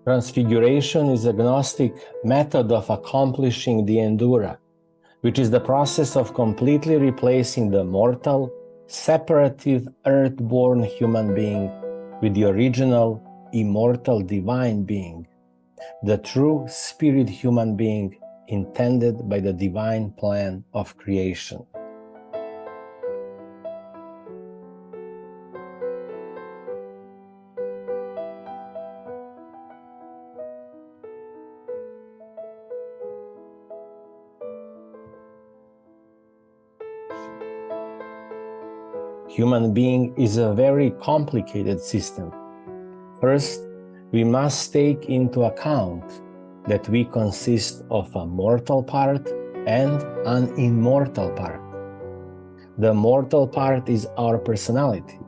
Transfiguration is a Gnostic method of accomplishing the Endura, which is the process of completely replacing the mortal, separative, earth-born human being with the original, immortal divine being, the true spirit human being intended by the divine plan of creation. Human being is a very complicated system. First, we must take into account that we consist of a mortal part and an immortal part. The mortal part is our personality.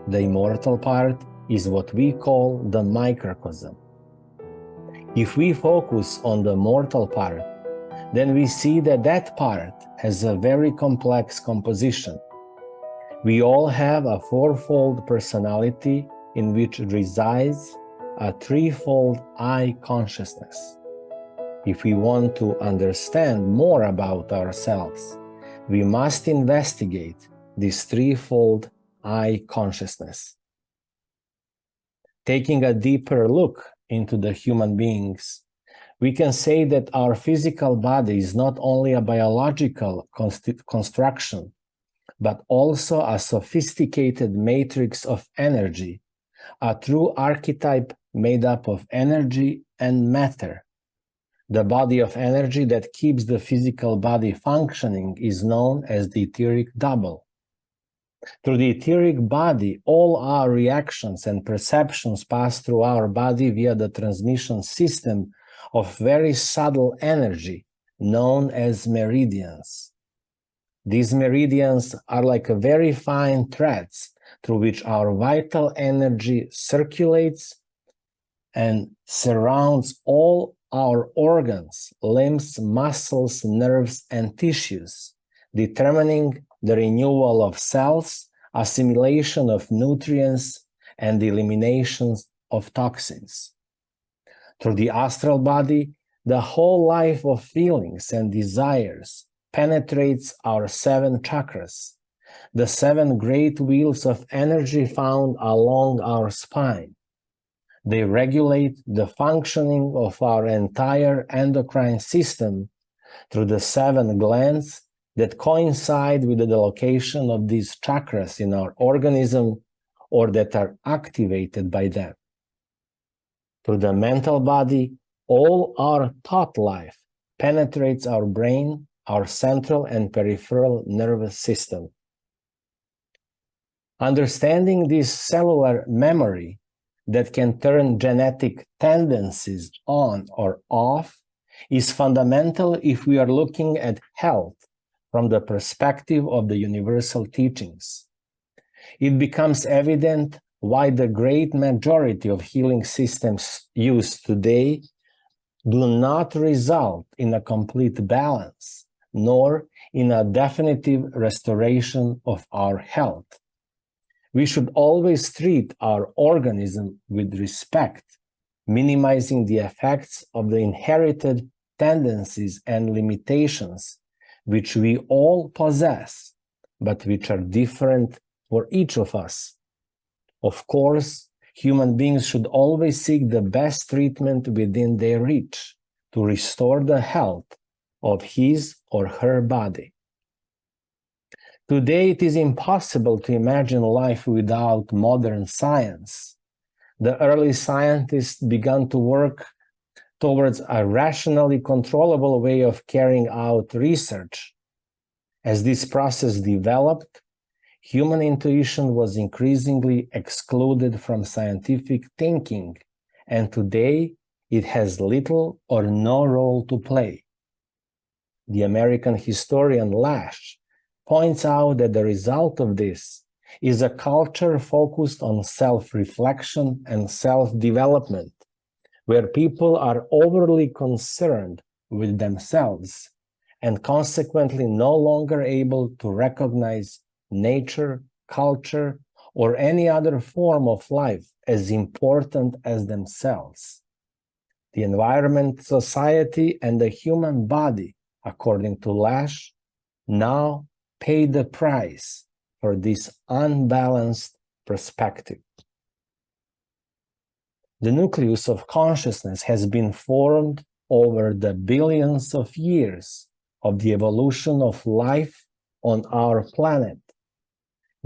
The immortal part is what we call the microcosm. If we focus on the mortal part, then we see that that part has a very complex composition. We all have a fourfold personality in which resides a threefold I consciousness. If we want to understand more about ourselves, we must investigate this threefold I consciousness. Taking a deeper look into the human beings, we can say that our physical body is not only a biological construction, but also a sophisticated matrix of energy, a true archetype made up of energy and matter. The body of energy that keeps the physical body functioning is known as the etheric double. Through the etheric body, all our reactions and perceptions pass through our body via the transmission system of very subtle energy known as meridians. These meridians are like very fine threads through which our vital energy circulates and surrounds all our organs, limbs, muscles, nerves, and tissues, determining the renewal of cells, assimilation of nutrients, and the elimination of toxins. Through the astral body, the whole life of feelings and desires penetrates our 7 chakras, the 7 great wheels of energy found along our spine. They regulate the functioning of our entire endocrine system through the 7 glands that coincide with the location of these chakras in our organism or that are activated by them. Through the mental body, all our thought life penetrates our brain, our central and peripheral nervous system. Understanding this cellular memory that can turn genetic tendencies on or off is fundamental if we are looking at health from the perspective of the universal teachings. It becomes evident why the great majority of healing systems used today do not result in a complete balance, nor in a definitive restoration of our health. We should always treat our organism with respect, minimizing the effects of the inherited tendencies and limitations which we all possess, but which are different for each of us. Of course, human beings should always seek the best treatment within their reach to restore the health of his or her body. Today, it is impossible to imagine life without modern science. The early scientists began to work towards a rationally controllable way of carrying out research. As this process developed, human intuition was increasingly excluded from scientific thinking, and today it has little or no role to play. The American historian Lash points out that the result of this is a culture focused on self-reflection and self-development, where people are overly concerned with themselves and consequently no longer able to recognize nature, culture, or any other form of life as important as themselves. The environment, society, and the human body, according to Lash, now pay the price for this unbalanced perspective. The nucleus of consciousness has been formed over the billions of years of the evolution of life on our planet,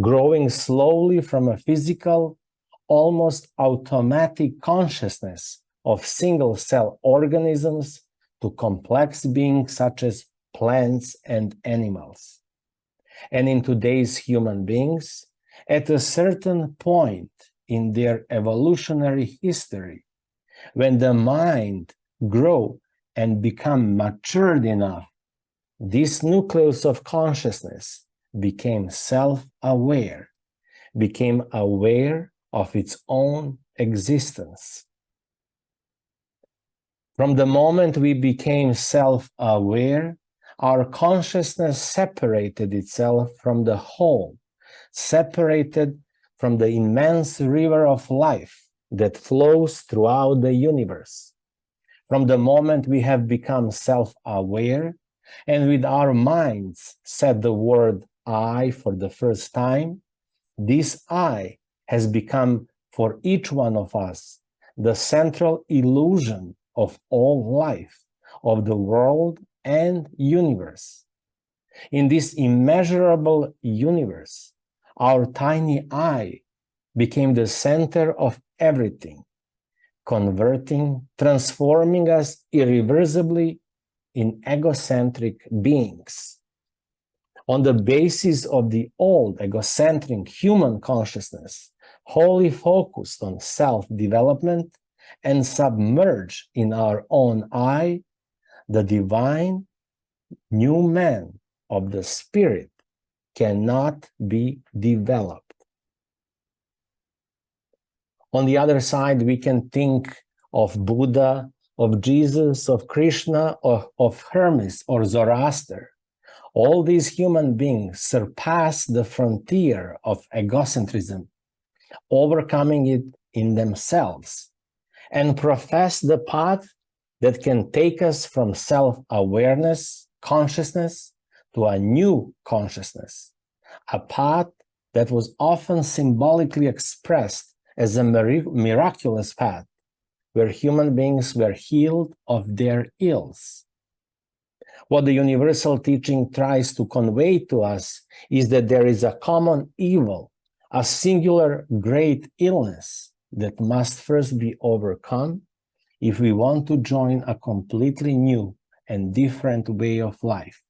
growing slowly from a physical, almost automatic consciousness of single-cell organisms to complex beings such as plants and animals. And in today's human beings, at a certain point in their evolutionary history, when the mind grow and become matured enough, this nucleus of consciousness became self-aware, became aware of its own existence. From the moment we became self-aware, our consciousness separated itself from the whole, separated from the immense river of life that flows throughout the universe. From the moment we have become self-aware and with our minds said the word I for the first time, this I has become for each one of us the central illusion of all life, of the world and universe. In this immeasurable universe, our tiny I became the center of everything, converting, transforming us irreversibly in egocentric beings. On the basis of the old egocentric human consciousness, wholly focused on self-development and submerged in our own I, the divine new man of the spirit cannot be developed. On the other side, we can think of Buddha, of Jesus, of Krishna, of Hermes or Zoroaster. All these human beings surpass the frontier of egocentrism, overcoming it in themselves, and profess the path that can take us from self-awareness, consciousness, to a new consciousness, a path that was often symbolically expressed as a miraculous path, where human beings were healed of their ills. What the universal teaching tries to convey to us is that there is a common evil, a singular great illness that must first be overcome if we want to join a completely new and different way of life.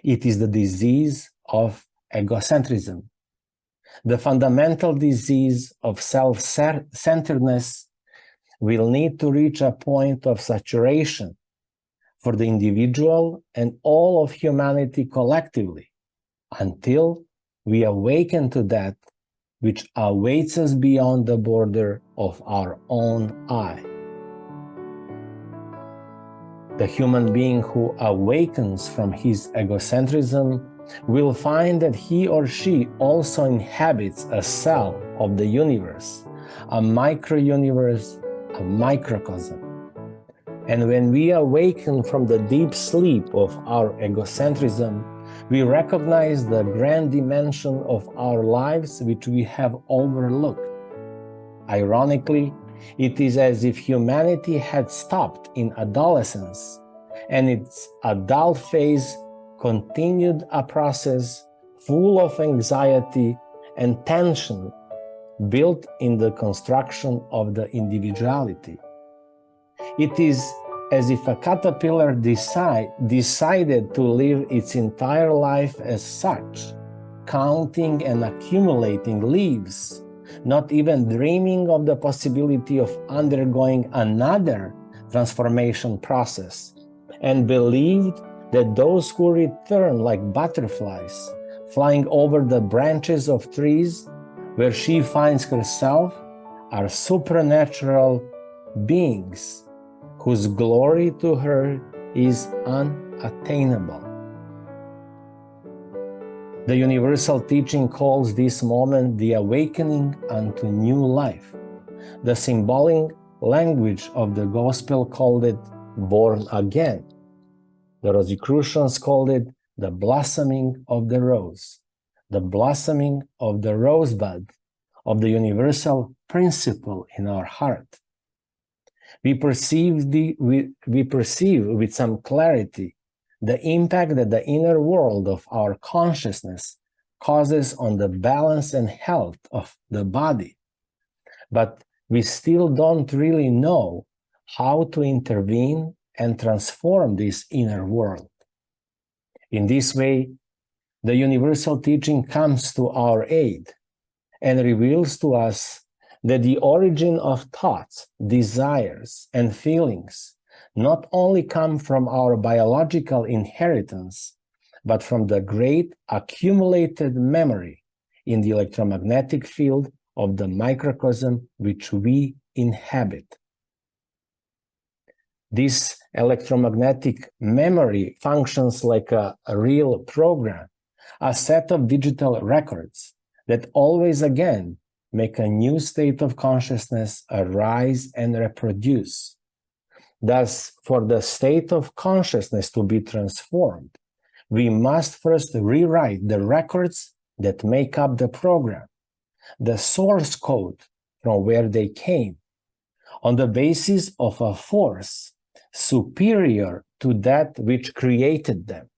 It is the disease of egocentrism, the fundamental disease of self-centeredness. Will need to reach a point of saturation for the individual and all of humanity collectively until we awaken to that which awaits us beyond the border of our own I. The human being who awakens from his egocentrism will find that he or she also inhabits a cell of the universe, a micro-universe, a microcosm. And when we awaken from the deep sleep of our egocentrism, we recognize the grand dimension of our lives which we have overlooked. Ironically, it is as if humanity had stopped in adolescence, and its adult phase continued a process full of anxiety and tension built in the construction of the individuality. It is as if a caterpillar decided to live its entire life as such, counting and accumulating leaves, not even dreaming of the possibility of undergoing another transformation process, and believed that those who return like butterflies, flying over the branches of trees where she finds herself, are supernatural beings whose glory to her is unattainable. The universal teaching calls this moment the awakening unto new life. The symbolic language of the gospel called it born again. The Rosicrucians called it the blossoming of the rose, the blossoming of the rosebud, of the universal principle in our heart. We perceive with some clarity the impact that the inner world of our consciousness causes on the balance and health of the body. But we still don't really know how to intervene and transform this inner world. In this way, the universal teaching comes to our aid and reveals to us that the origin of thoughts, desires, and feelings not only come from our biological inheritance, but from the great accumulated memory in the electromagnetic field of the microcosm which we inhabit. This electromagnetic memory functions like a real program, a set of digital records that always again make a new state of consciousness arise and reproduce. Thus, for the state of consciousness to be transformed, we must first rewrite the records that make up the program, the source code from where they came, on the basis of a force superior to that which created them.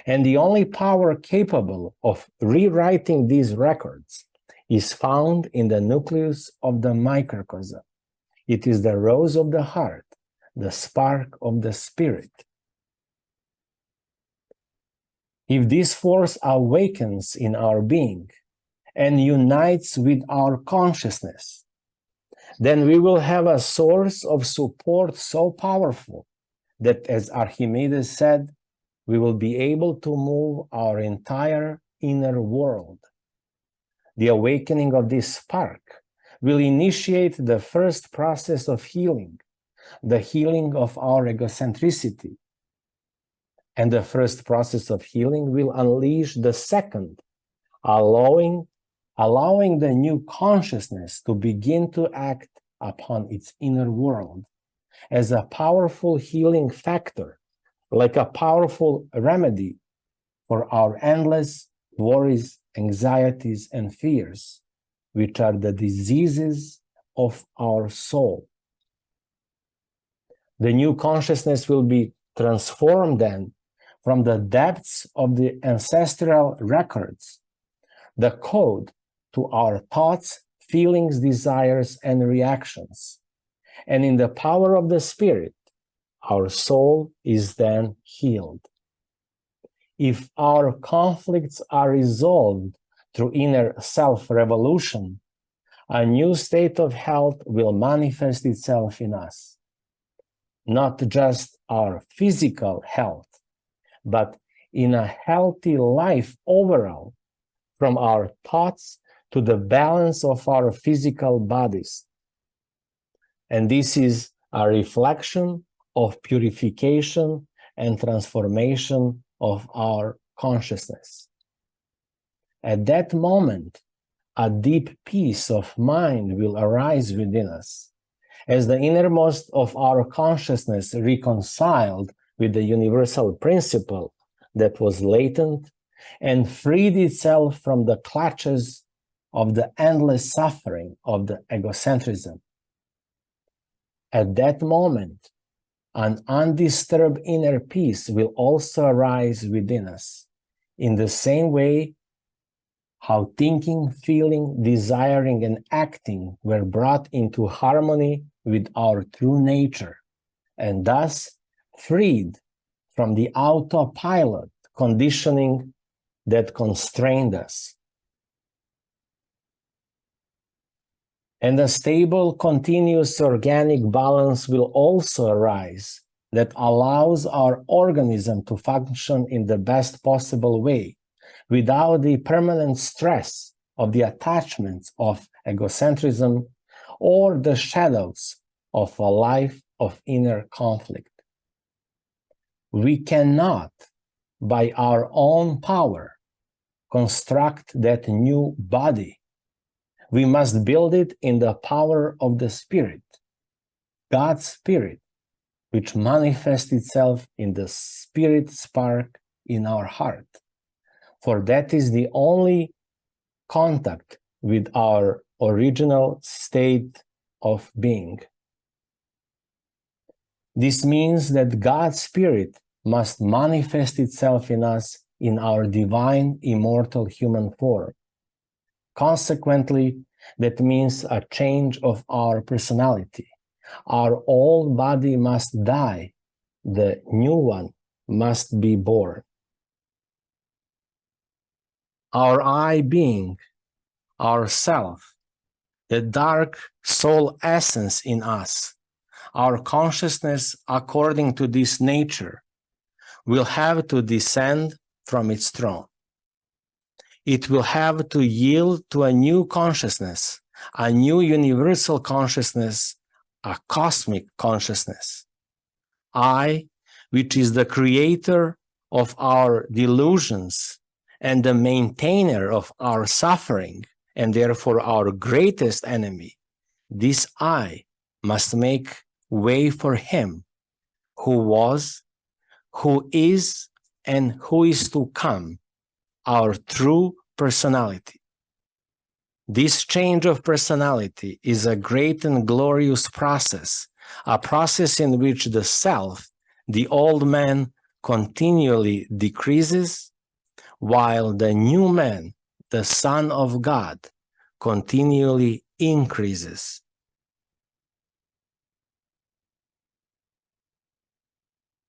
And the only power capable of rewriting these records is found in the nucleus of the microcosm. It is the rose of the heart, the spark of the spirit. If this force awakens in our being and unites with our consciousness, then we will have a source of support so powerful that, as Archimedes said, we will be able to move our entire inner world. The awakening of this spark will initiate the first process of healing, the healing of our egocentricity. And the first process of healing will unleash the second, allowing the new consciousness to begin to act upon its inner world as a powerful healing factor, like a powerful remedy for our endless worries, anxieties, and fears, which are the diseases of our soul. The new consciousness will be transformed then from the depths of the ancestral records, the code to our thoughts, feelings, desires, and reactions. And in the power of the Spirit, our soul is then healed. If our conflicts are resolved through inner self-revolution, a new state of health will manifest itself in us. Not just our physical health, but in a healthy life overall, from our thoughts to the balance of our physical bodies. And this is a reflection of purification and transformation of our consciousness. At that moment, a deep peace of mind will arise within us, as the innermost of our consciousness reconciled with the universal principle that was latent and freed itself from the clutches of the endless suffering of the egocentrism. At that moment, an undisturbed inner peace will also arise within us, in the same way how thinking, feeling, desiring, and acting were brought into harmony with our true nature, and thus freed from the autopilot conditioning that constrained us. And a stable, continuous organic balance will also arise that allows our organism to function in the best possible way without the permanent stress of the attachments of egocentrism or the shadows of a life of inner conflict. We cannot, by our own power, construct that new body. We must build it in the power of the Spirit, God's Spirit, which manifests itself in the Spirit spark in our heart. For that is the only contact with our original state of being. This means that God's Spirit must manifest itself in us in our divine, immortal human form. Consequently, that means a change of our personality. Our old body must die. The new one must be born. Our I being, our self, the dark soul essence in us, our consciousness according to this nature, will have to descend from its throne. It will have to yield to a new consciousness, a new universal consciousness, a cosmic consciousness. I, which is the creator of our delusions and the maintainer of our suffering, and therefore our greatest enemy, this I must make way for him who was, who is, and who is to come, our true personality. This change of personality is a great and glorious process, a process in which the self, the old man, continually decreases, while the new man, the Son of God, continually increases.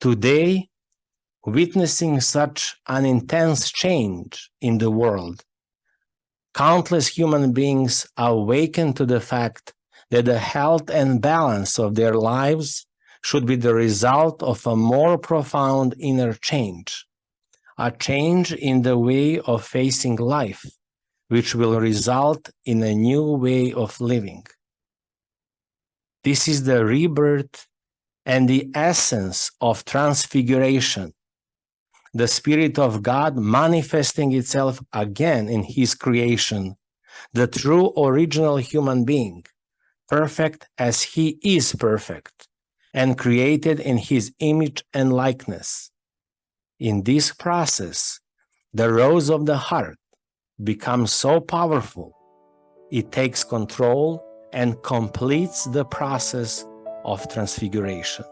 Today, witnessing such an intense change in the world, countless human beings awaken to the fact that the health and balance of their lives should be the result of a more profound inner change, a change in the way of facing life, which will result in a new way of living. This is the rebirth and the essence of transfiguration, the Spirit of God manifesting itself again in His creation, the true original human being, perfect as He is perfect, and created in His image and likeness. In this process, the rose of the heart becomes so powerful, it takes control and completes the process of transfiguration.